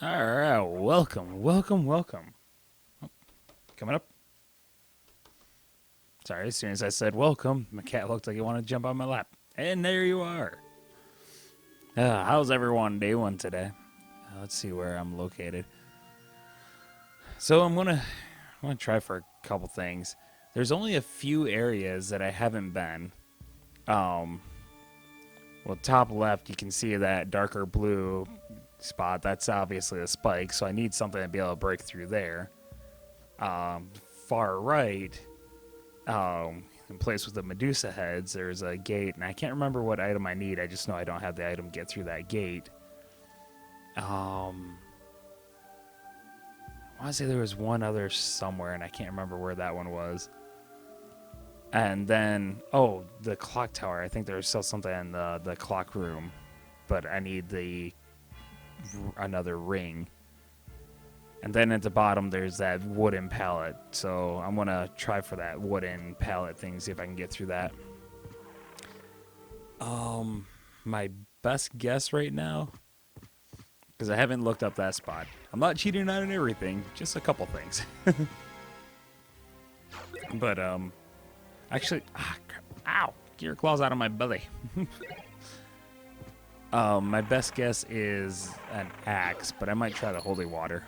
All right, welcome. Oh, coming up. Sorry, as soon as I said welcome, my cat looked like he wanted to jump on my lap. And there you are. How's everyone day one today? Let's see where I'm located. So I'm gonna try for a couple things. There's only a few areas that I haven't been. Well, top left, you can see that darker blue spot. That's obviously a spike, so I need something to be able to break through there. Far right, in place with the Medusa heads, there's a gate, and I can't remember what item I need. I just know I don't have the item to get through that gate. I want to say there was one other somewhere, and I can't remember where that one was. And then, the clock tower. I think there's still something in the clock room, but I need another ring. And then at the bottom, there's that wooden pallet. So I'm going to try for that wooden pallet thing, see if I can get through that. My best guess right now, because I haven't looked up that spot. I'm not cheating on everything, just a couple things. But, actually, ow, get your claws out of my belly. My best guess is an axe, but I might try the holy water.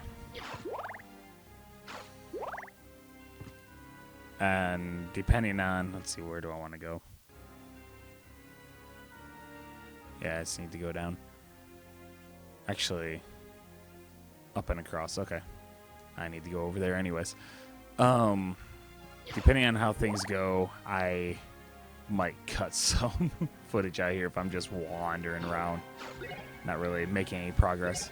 And depending on, let's see, where do I want to go? Yeah, I just need to go down. Actually, up and across. Okay. I need to go over there anyways. Depending on how things go, I might cut some footage out here if I'm just wandering around, not really making any progress.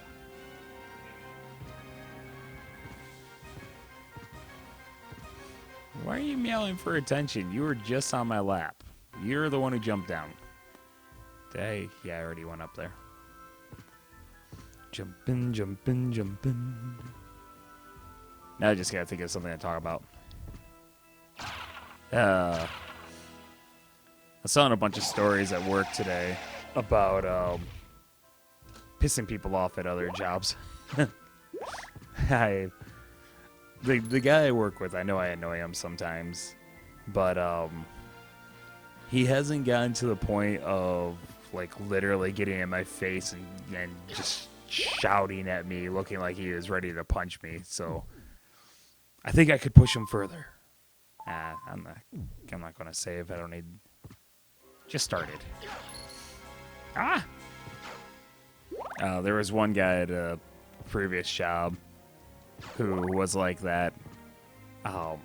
Why are you meowing for attention? You were just on my lap. You're the one who jumped down. Hey, yeah, I already went up there. Jumping. Now I just gotta think of something to talk about. I was telling a bunch of stories at work today about pissing people off at other jobs. The guy I work with, I know I annoy him sometimes, but he hasn't gotten to the point of like literally getting in my face and just shouting at me, looking like he is ready to punch me. So I think I could push him further. I'm not gonna save. I don't need. Just started. There was one guy at a previous job who was like that. Man.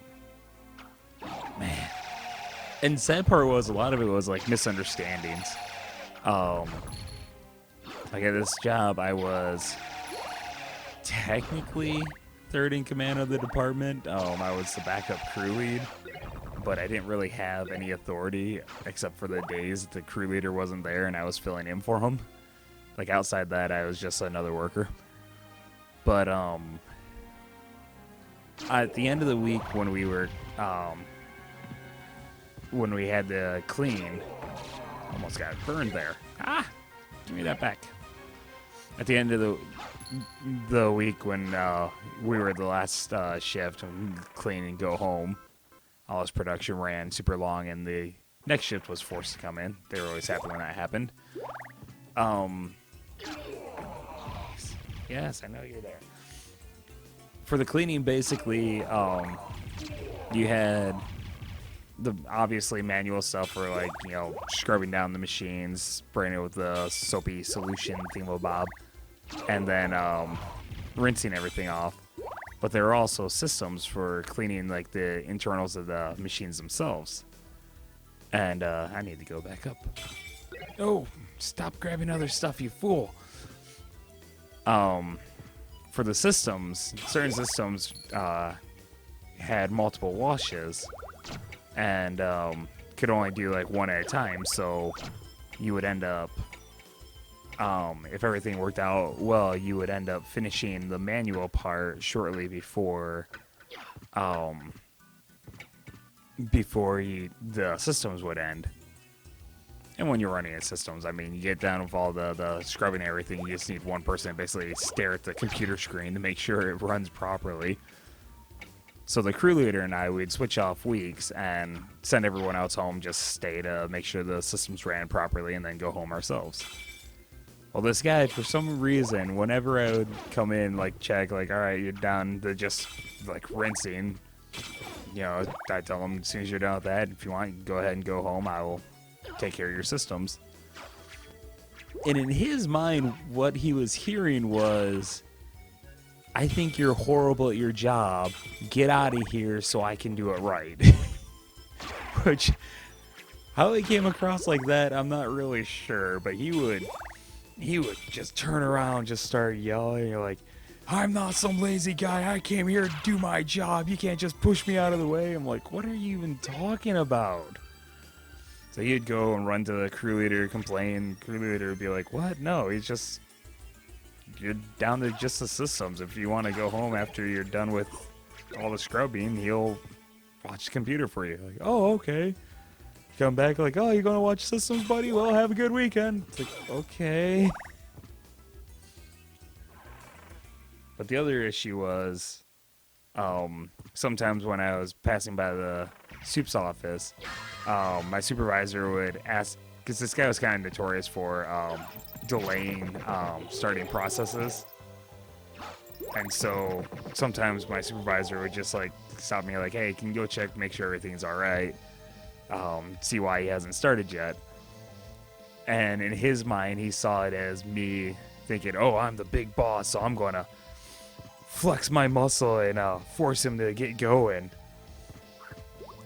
And the sad part was a lot of it was like misunderstandings. Like at this job, I was technically third in command of the department. I was the backup crew lead, but I didn't really have any authority except for the days the crew leader wasn't there and I was filling in for him. Like outside that, I was just another worker. But at the end of the week when we were when we had to clean, almost got burned there. Give me that back. At the end of the week when we were the last shift, clean and go home, all this production ran super long, and the next shift was forced to come in. They were always happy when that happened. Yes, I know you're there. For the cleaning, basically, you had the obviously manual stuff for like, scrubbing down the machines, spraying it with the soapy solution thingamabob, and then rinsing everything off. But there are also systems for cleaning like the internals of the machines themselves. And I need to go back up. Oh, stop grabbing other stuff, you fool. For the systems, certain systems had multiple washes and could only do like one at a time. So you would end up, if everything worked out well, you would end up finishing the manual part shortly before the systems would end. And when you're running in systems, I mean, you get down with all the scrubbing and everything, you just need one person to basically stare at the computer screen to make sure it runs properly. So the crew leader and I, we'd switch off weeks and send everyone else home, just stay to make sure the systems ran properly, and then go home ourselves. Well, this guy, for some reason, whenever I would come in, like, check, like, all right, you're done to just, like, rinsing, you know, I tell him, as soon as you're done with that, if you want, go ahead and go home. I will take care of your systems. And in his mind, what he was hearing was, I think you're horrible at your job. Get out of here so I can do it right. Which, how it came across like that, I'm not really sure, but he would just turn around, just start yelling. You're like, I'm not some lazy guy. I came here to do my job. You can't just push me out of the way. I'm like, what are you even talking about? So he'd go and run to the crew leader, complain. Crew leader would be like, what? No, he's just, you're down to just the systems. If you want to go home after you're done with all the scrubbing, he'll watch the computer for you. Like, oh, okay. Come back like, oh, you're going to watch systems, buddy? Well, have a good weekend. It's like, okay. But the other issue was, sometimes when I was passing by the soup's office, my supervisor would ask, because this guy was kind of notorious for delaying starting processes. And so sometimes my supervisor would just like stop me like, hey, can you go check, make sure everything's all right? See why he hasn't started yet. And in his mind, he saw it as me thinking, oh, I'm the big boss, so I'm going to flex my muscle and force him to get going.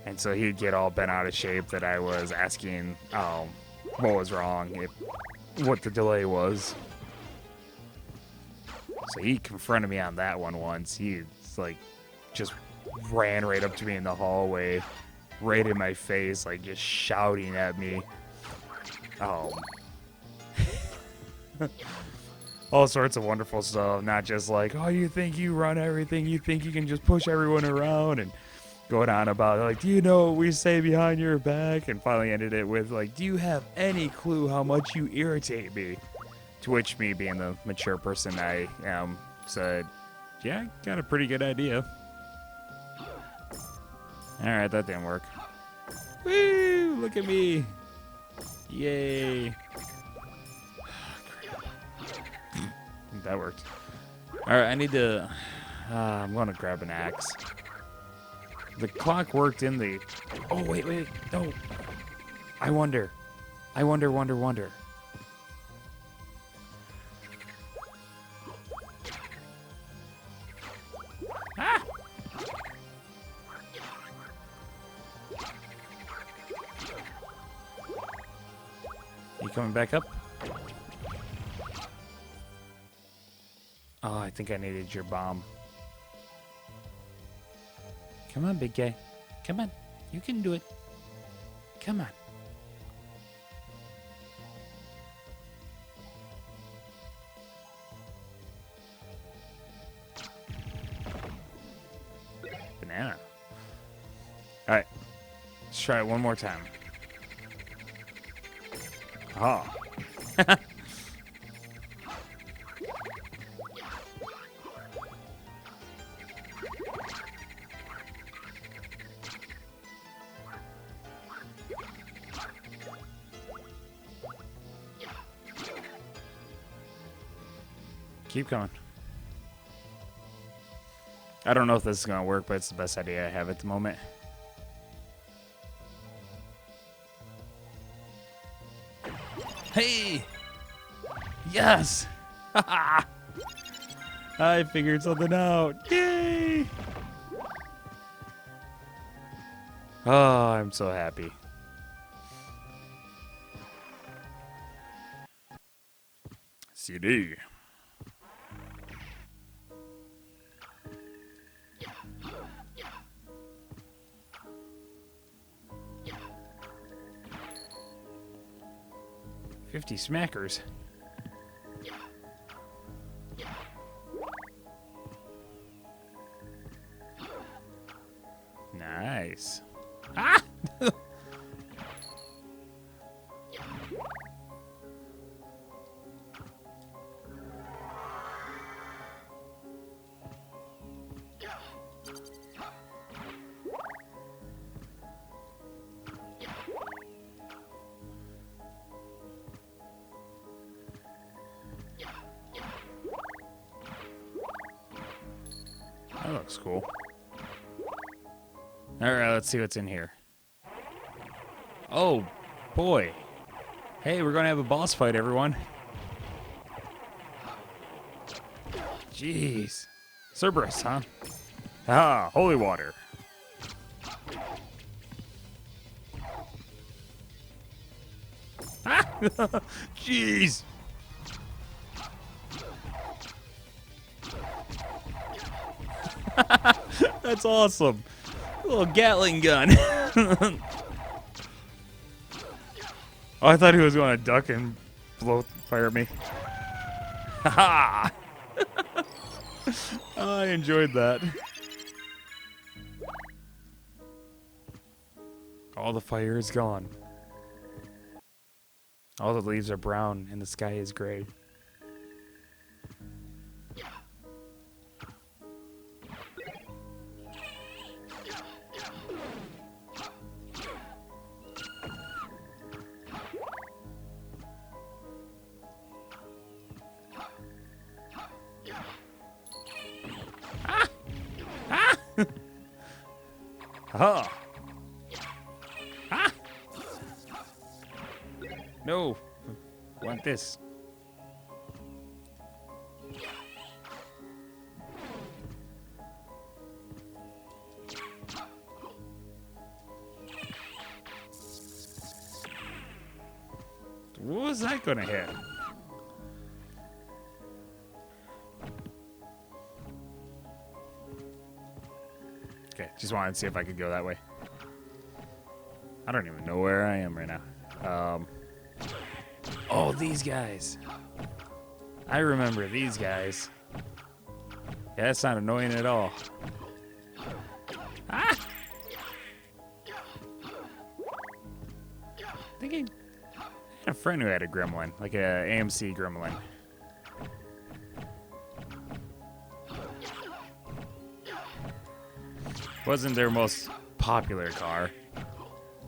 And so he'd get all bent out of shape that I was asking what was wrong, what the delay was. So he confronted me on that one once. He like just ran right up to me in the hallway, right in my face, like just shouting at me. All sorts of wonderful stuff, not just like, oh, you think you run everything, you think you can just push everyone around, and going on about like, do you know what we say behind your back? And finally ended it with like, do you have any clue how much you irritate me? To which, me being the mature person I am, said, yeah, I got a pretty good idea. Alright, that didn't work. Woo! Look at me! Yay! That worked. Alright, I need to... I'm gonna grab an axe. The clock worked in the... Oh, wait, no! I wonder. Wonder. Ah! You coming back up? Oh, I think I needed your bomb. Come on, big guy. Come on. You can do it. Come on. Banana. Alright. Let's try it one more time. Oh. Keep going. I don't know if this is going to work, but it's the best idea I have at the moment. Hey! Yes! I figured something out. Yay! Oh, I'm so happy. CD. $50 smackers. Nice. Ah! cool. Alright, let's see what's in here. Oh, boy. Hey, we're gonna have a boss fight, everyone. Jeez. Cerberus, huh? Ah, holy water. Ah! Jeez. That's awesome. A little Gatling gun. Oh, I thought he was going to duck and fire me. Ha! I enjoyed that. All the fire is gone. All the leaves are brown and the sky is gray. Ha! Ah! No, I want this. What was that gonna hit? Okay, just wanted to see if I could go that way. I don't even know where I am right now. Oh, these guys. I remember these guys. Yeah, that's not annoying at all. Ah! I think I had a friend who had a gremlin, like a AMC gremlin. Wasn't their most popular car.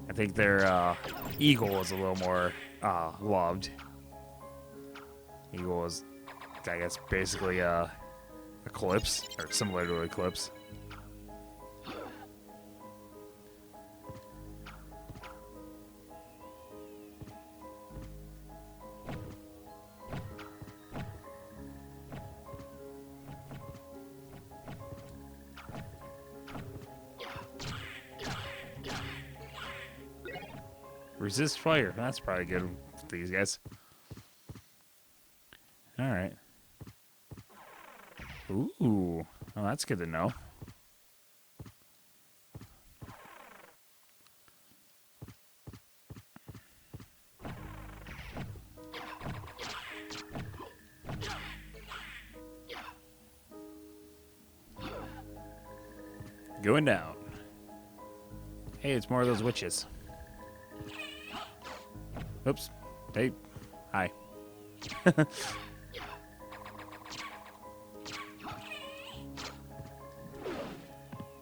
I think their Eagle was a little more loved. Eagle was, I guess, basically Eclipse, or similar to Eclipse. Resist fire. That's probably good for these guys. All right. Ooh. Oh, that's good to know. Going down. Hey, it's more of those witches. Oops. Hey. Hi.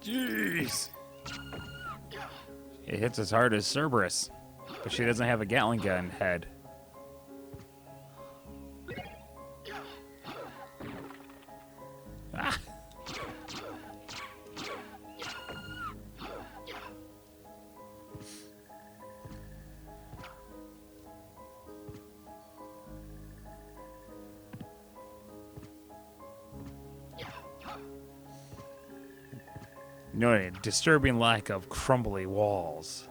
Jeez. It hits as hard as Cerberus, but she doesn't have a Gatling gun head. Ah. No, a disturbing lack of crumbly walls.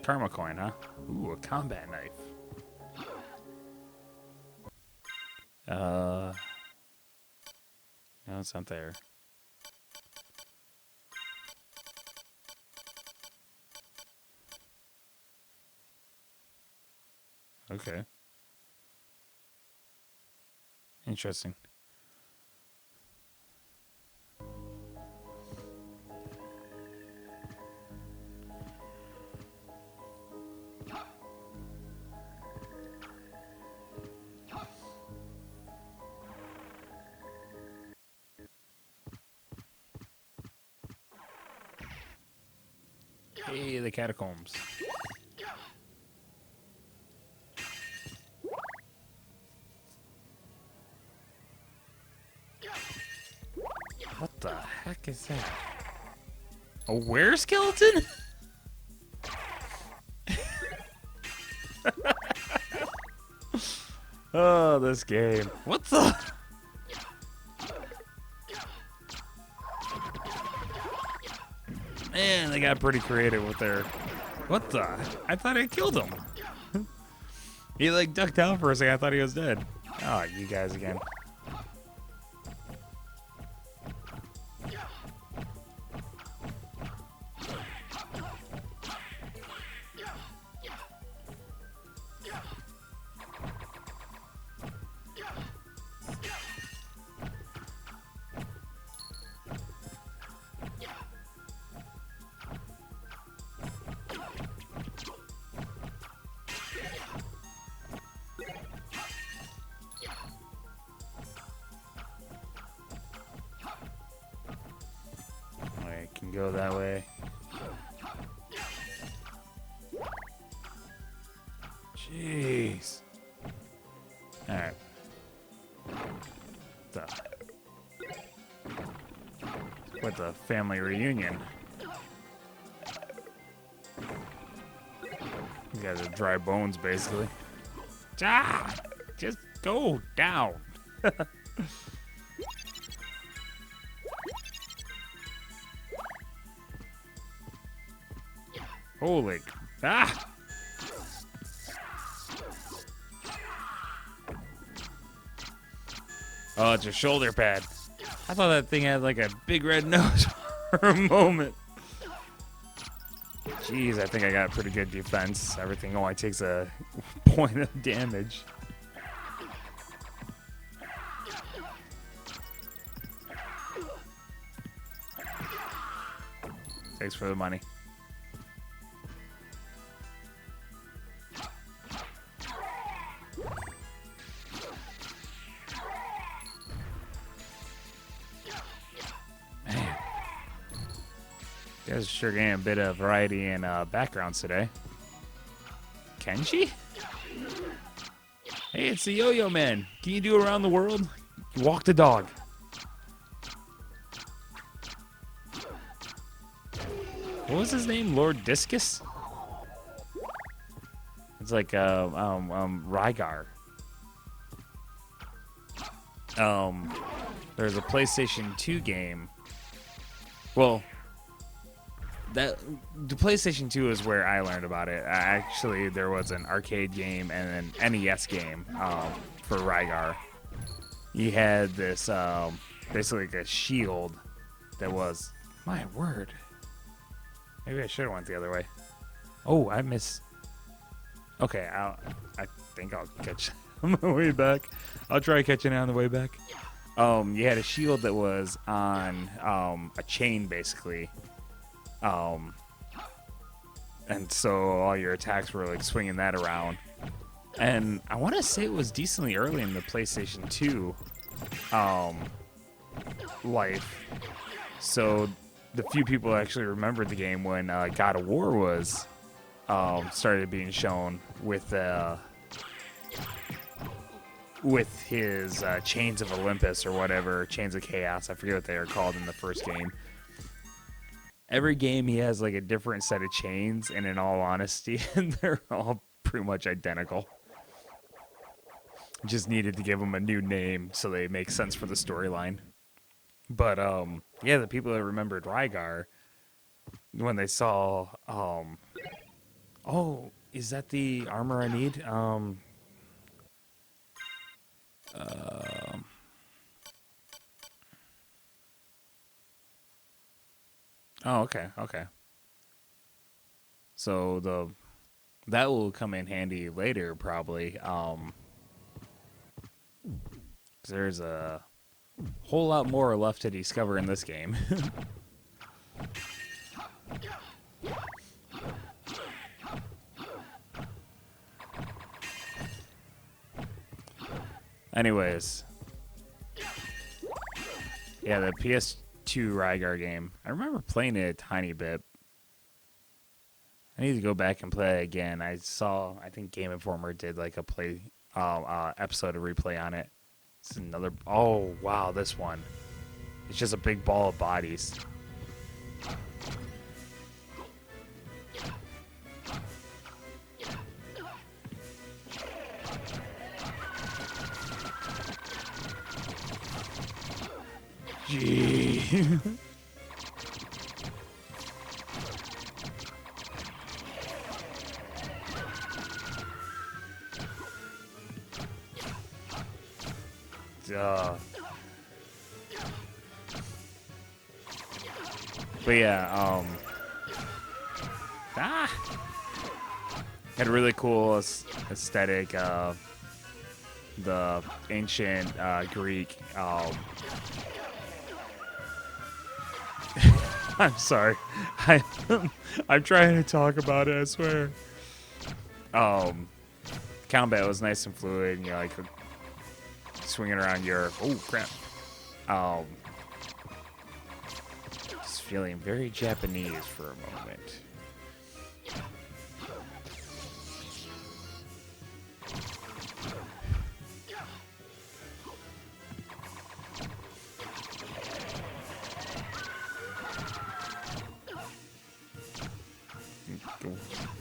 Karma coin, huh? Ooh, a combat knife. No, it's not there. Okay. Interesting. Hey, the catacombs. heck is that? A were skeleton? Oh, this game. What the? Man, they got pretty creative with their... What the? I thought I killed him. He like ducked out for a second. I thought he was dead. Oh, you guys again. Can go that way. Jeez. All right. With the family reunion. You guys are dry bones, basically. Ah! Just go down. Holy. Ah! Oh, it's a shoulder pad. I thought that thing had like a big red nose for a moment. Jeez, I think I got pretty good defense. Everything only takes a point of damage. Thanks for the money. You guys are sure getting a bit of variety in backgrounds today. Kenji? Hey, it's the Yo-Yo Man. Can you do around the world? Walk the dog. What was his name? Lord Discus? It's like Rygar. There's a PlayStation 2 game. Well, the PlayStation 2 is where I learned about it. Actually, there was an arcade game and an NES game for Rygar. He had this basically like a shield that was, my word. Maybe I should have went the other way. Oh, I missed. Okay, I think I'll catch on my way back. I'll try catching it on the way back. You had a shield that was on a chain, basically. And so all your attacks were like swinging that around. And I want to say it was decently early in the PlayStation 2 life. So the few people actually remembered the game when God of War was started being shown with his Chains of Olympus or whatever, Chains of Chaos. I forget what they are called in the first game. Every game he has like a different set of chains, and in all honesty, they're all pretty much identical. Just needed to give them a new name so they make sense for the storyline. But yeah, the people that remembered Rygar when they saw oh, is that the armor I need? Oh, okay. So that will come in handy later, probably. 'Cause there's a whole lot more left to discover in this game. Anyways, yeah, the PS2 Rygar game. I remember playing it a tiny bit. I need to go back and play it again. I think Game Informer did like a episode of replay on it. It's another. Oh wow, this one. It's just a big ball of bodies. Gee. Duh. But yeah, had a really cool aesthetic. The ancient Greek. I'm sorry. I'm trying to talk about it. I swear. Combat was nice and fluid. You know, like swinging around your. Oh crap. Just feeling very Japanese for a moment.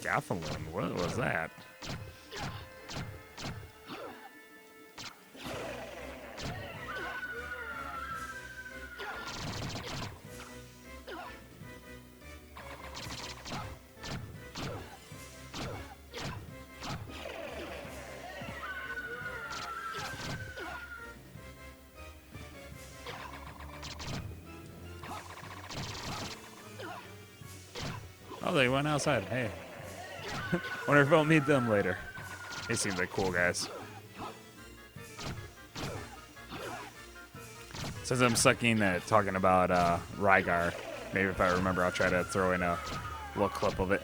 Gaffalon, what was that? Oh, they went outside. Hey. Wonder if I'll meet them later. They seem like cool guys. Since I'm sucking at talking about Rygar, maybe if I remember, I'll try to throw in a little clip of it.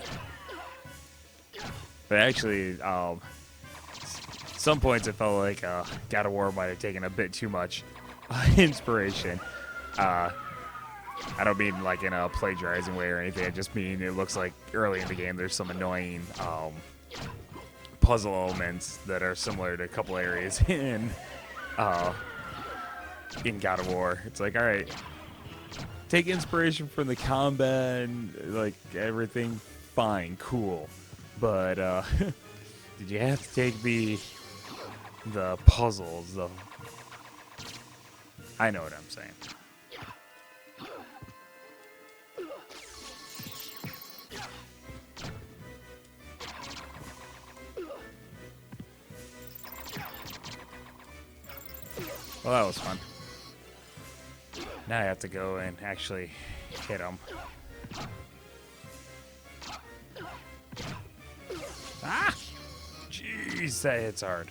But actually, some points it felt like God of War might have taken a bit too much inspiration. I don't mean like in a plagiarizing way or anything. I just mean it looks like early in the game there's some annoying puzzle elements that are similar to a couple areas in God of War. It's like, all right, take inspiration from the combat and like everything, fine, cool, but did you have to take the puzzles? I know what I'm saying. Well, that was fun. Now I have to go and actually hit him. Ah! Jeez, that hits hard.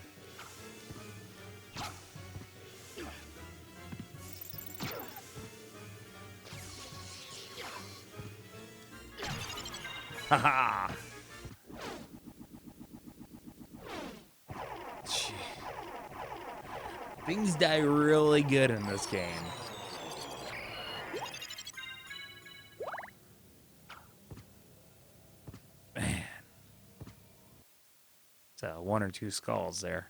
Haha! Things die really good in this game. Man. It's one or two skulls there.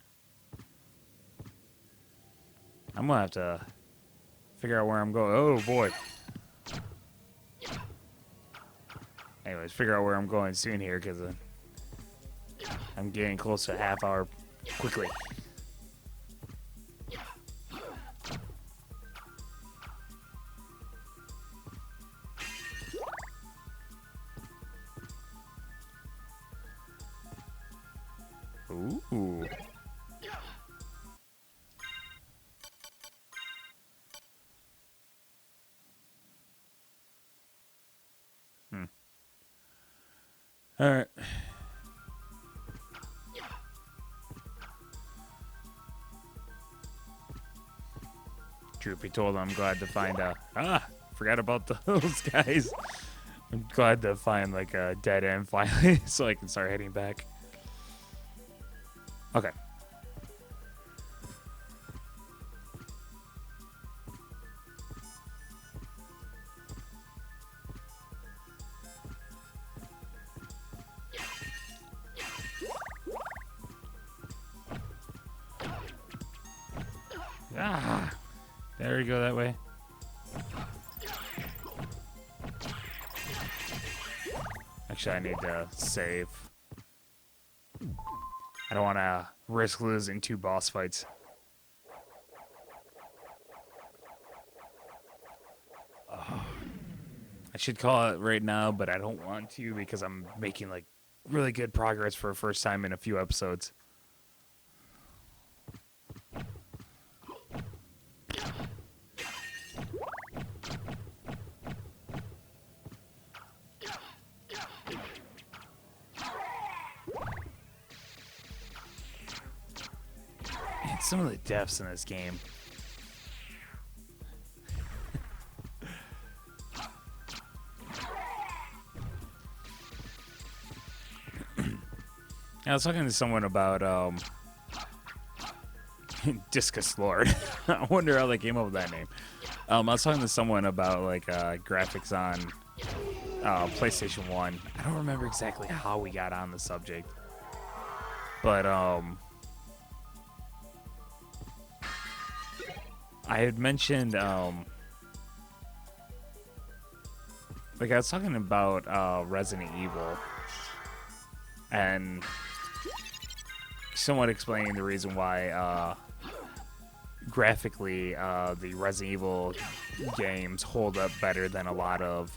I'm gonna have to figure out where I'm going. Oh boy. Anyways, figure out where I'm going soon here because I'm getting close to a half hour quickly. Ooh. All right. Truth be told, I'm glad to find forgot about those guys. I'm glad to find like a dead end finally so I can start heading back. Okay. Ah, there you go that way. Actually, I need to save. I don't want to risk losing 2 boss fights. I should call it right now, but I don't want to because I'm making like really good progress for a first time in a few episodes. Man, some of the deaths in this game. I was talking to someone about Discus Lord. I wonder how they came up with that name. I was talking to someone about like graphics on PlayStation 1. I don't remember exactly how we got on the subject, but I had mentioned like I was talking about Resident Evil, and somewhat explaining the reason why graphically the Resident Evil games hold up better than a lot of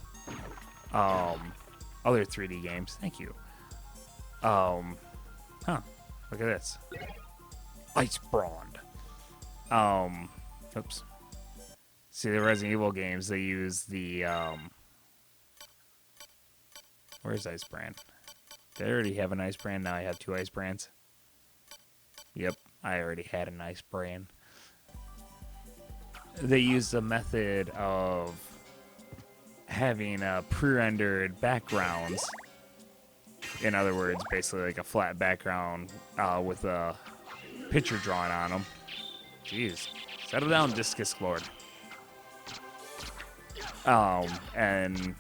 other 3D games. Thank you. Look at this. Ice Brand. Oops. See, the Resident Evil games, they use the where's Ice Brand? Did I already have an Ice Brand? Now I have 2 Ice Brands. Yep, I already had an Ice Brand. They use the method of having pre-rendered backgrounds. In other words, basically like a flat background with a picture drawn on them. Jeez, settle down, Discus Lord. And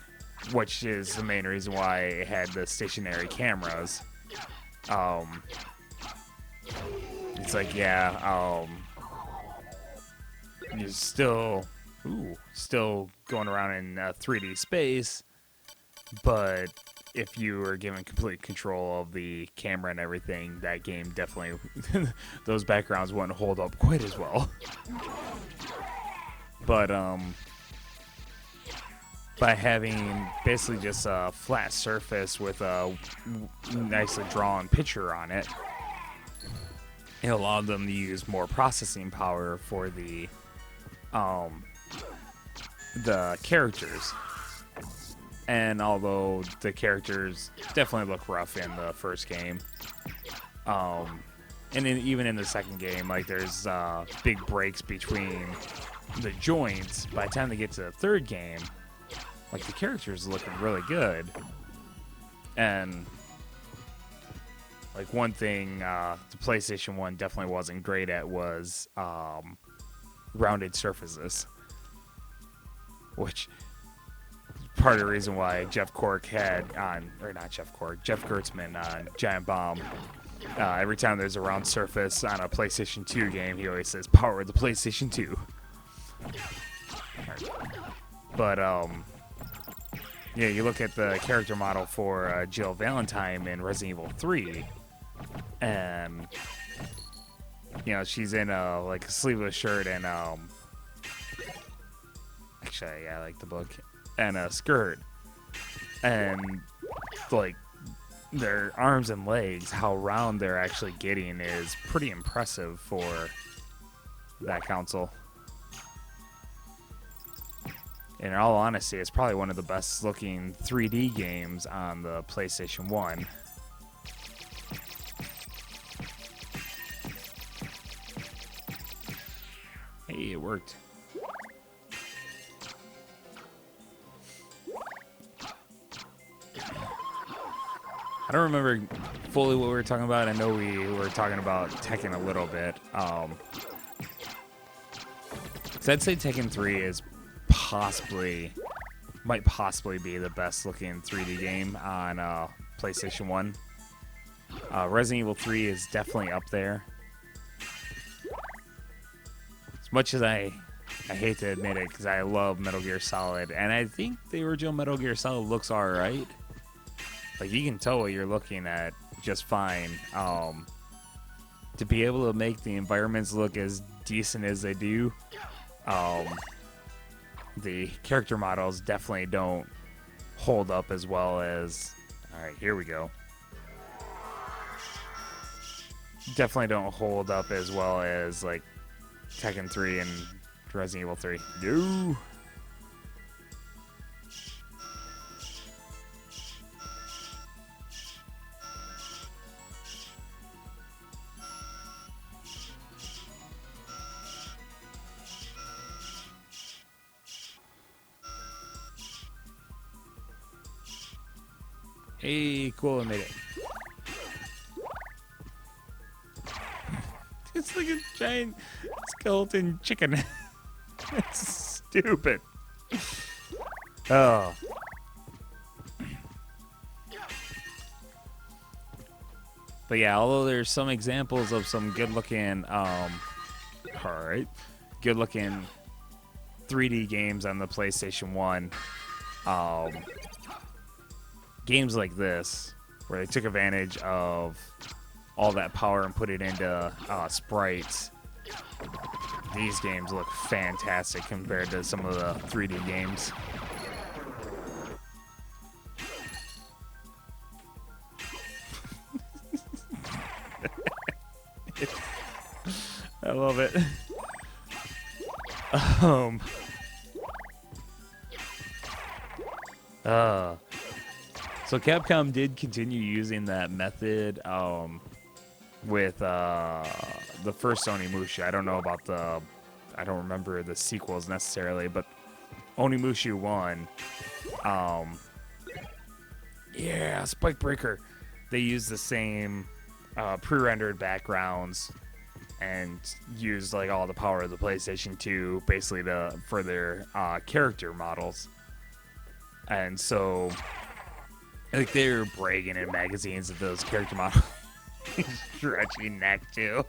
which is the main reason why it had the stationary cameras. It's like, yeah, you're still going around in 3D space, but if you were given complete control of the camera and everything, that game definitely, those backgrounds wouldn't hold up quite as well. But, by having basically just a flat surface with a nicely drawn picture on it, it allowed them to use more processing power for the characters. And although the characters definitely look rough in the first game, and even in the second game, like there's big breaks between the joints. By the time they get to the third game, like the characters looking really good. And like one thing the PlayStation 1 definitely wasn't great at was rounded surfaces, which is part of the reason why Jeff Gertzman on Giant Bomb, every time there's a round surface on a PlayStation 2 game, he always says power the PlayStation 2. But yeah, you look at the character model for Jill Valentine in Resident Evil 3, and you know she's in a sleeveless shirt and actually I like the book, and a skirt, and like their arms and legs, how round they're actually getting is pretty impressive for that console. In all honesty, it's probably one of the best looking 3D games on the PlayStation 1. Hey, it worked. I don't remember fully what we were talking about. I know we were talking about Tekken a little bit. So I'd say Tekken 3 is might possibly be the best looking 3D game on PlayStation 1. Resident Evil 3 is definitely up there. As much as I hate to admit it, because I love Metal Gear Solid, and I think the original Metal Gear Solid looks alright. Like, you can tell what you're looking at just fine. To be able to make the environments look as decent as they do, the character models definitely don't hold up as well as... Alright, here we go. Definitely don't hold up as well as, like, Tekken 3 and Resident Evil 3. No! Hey, cool, I made it. It's like a giant skeleton chicken. It's stupid. Oh. But yeah, although there's some examples of some good-looking, alright, good-looking 3D games on the PlayStation 1, games like this, where they took advantage of all that power and put it into sprites, these games look fantastic compared to some of the 3D games. I love it. So Capcom did continue using that method with the first Onimusha. I don't know about I don't remember the sequels necessarily, but Onimusha 1, yeah, Spike Breaker. They used the same pre-rendered backgrounds and used like all the power of the PlayStation 2 basically for their character models. And so, like, they're bragging in magazines of those character models. Stretchy neck too.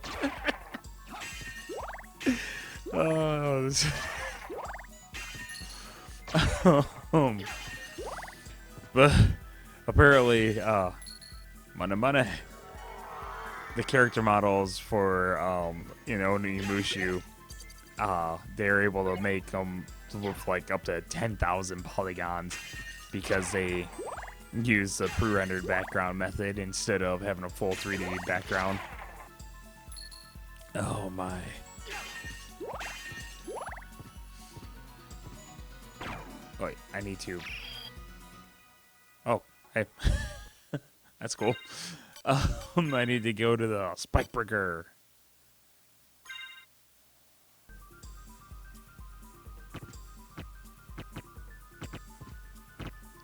Oh, this... But apparently, Mana, the character models for Onimusha, they're able to make them look like up to 10,000 polygons because they use the pre-rendered background method instead of having a full 3D background. Oh my. Wait, I need to... Oh, hey. That's cool. I need to go to the Spike Breaker.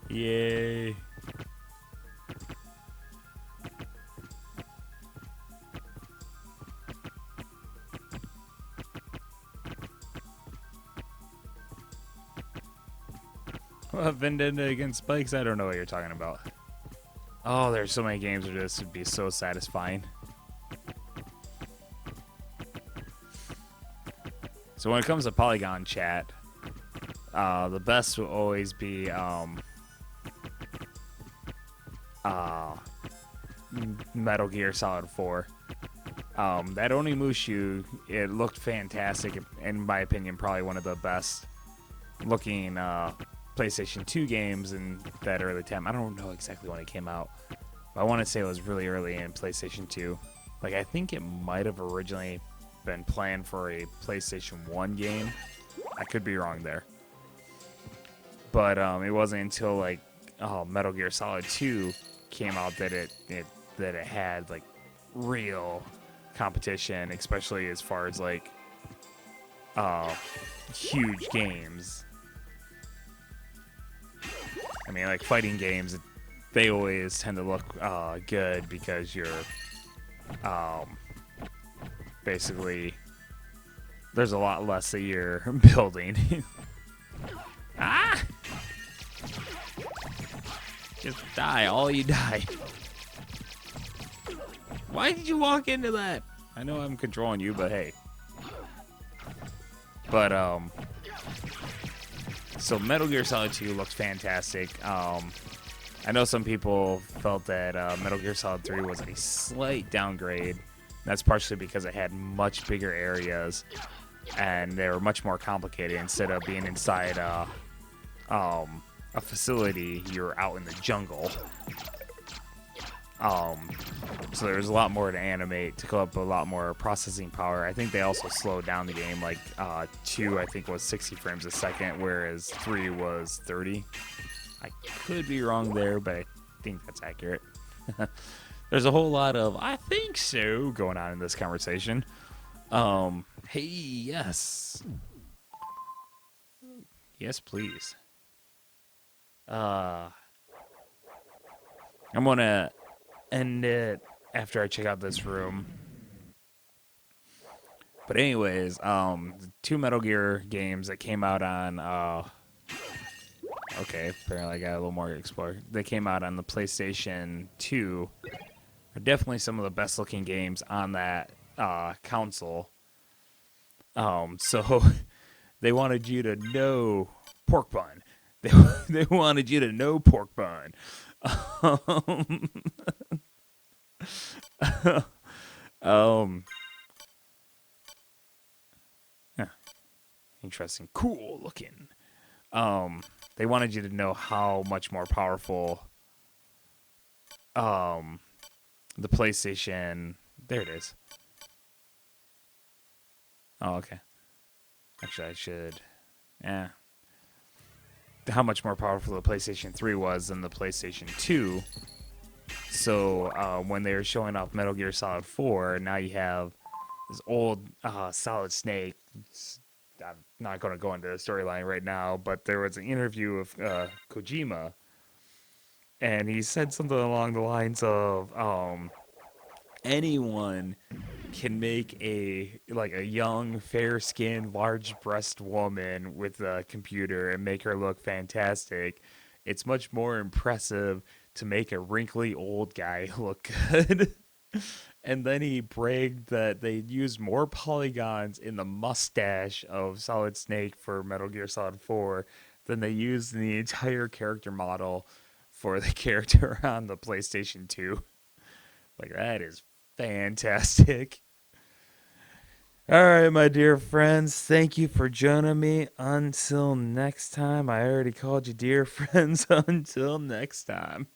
Yay. Vendetta against spikes? I don't know what you're talking about. Oh, there's so many games where this would be so satisfying. So when it comes to Polygon chat, the best will always be Metal Gear Solid 4. That Onimusha, it looked fantastic. In my opinion, probably one of the best looking PlayStation 2 games in that early time. I don't know exactly when it came out, but I want to say it was really early in PlayStation 2. Like, I think it might have originally been planned for a PlayStation 1 game. I could be wrong there. But it wasn't until like Metal Gear Solid 2 came out that it had like real competition, especially as far as like huge games. I mean, like fighting games, they always tend to look good because you're basically there's a lot less that you're building. Ah! Just die, all you die. Why did you walk into that? I know I'm controlling you, but hey. But so Metal Gear Solid 2 looks fantastic. I I know some people felt that Metal Gear Solid 3 was a slight downgrade. That's partially because it had much bigger areas and they were much more complicated. Instead of being inside a facility, you're out in the jungle. So there's a lot more to animate, took up a lot more processing power. I think they also slowed down the game. Like 2, I think, was 60 frames a second, whereas 3 was 30. I could be wrong there, but I think that's accurate. There's a whole lot of "I think so" going on in this conversation. Hey, yes. Yes, please. I'm gonna end it after I check out this room. But anyways, the 2 Metal Gear games that came out on okay, apparently I got a little more to explore. They came out on the PlayStation 2 are definitely some of the best looking games on that console. So they wanted you to know pork bun. They wanted you to know pork bun. Um, yeah, interesting, cool looking. They wanted you to know how much more powerful the PlayStation. There it is. Oh, okay. Actually, I should. Yeah. How much more powerful the PlayStation 3 was than the PlayStation 2. So when they were showing off Metal Gear Solid 4, now you have this old Solid Snake. I'm not going to go into the storyline right now, but there was an interview of Kojima, and he said something along the lines of anyone can make a young, fair-skinned, large-breast woman with a computer and make her look fantastic. It's much more impressive to make a wrinkly old guy look good. And then he bragged that they used more polygons in the mustache of Solid Snake for Metal Gear Solid 4 than they used in the entire character model for the character on the PlayStation 2. Like, that is fantastic. All right, my dear friends, thank you for joining me. Until next time, I already called you dear friends. Until next time.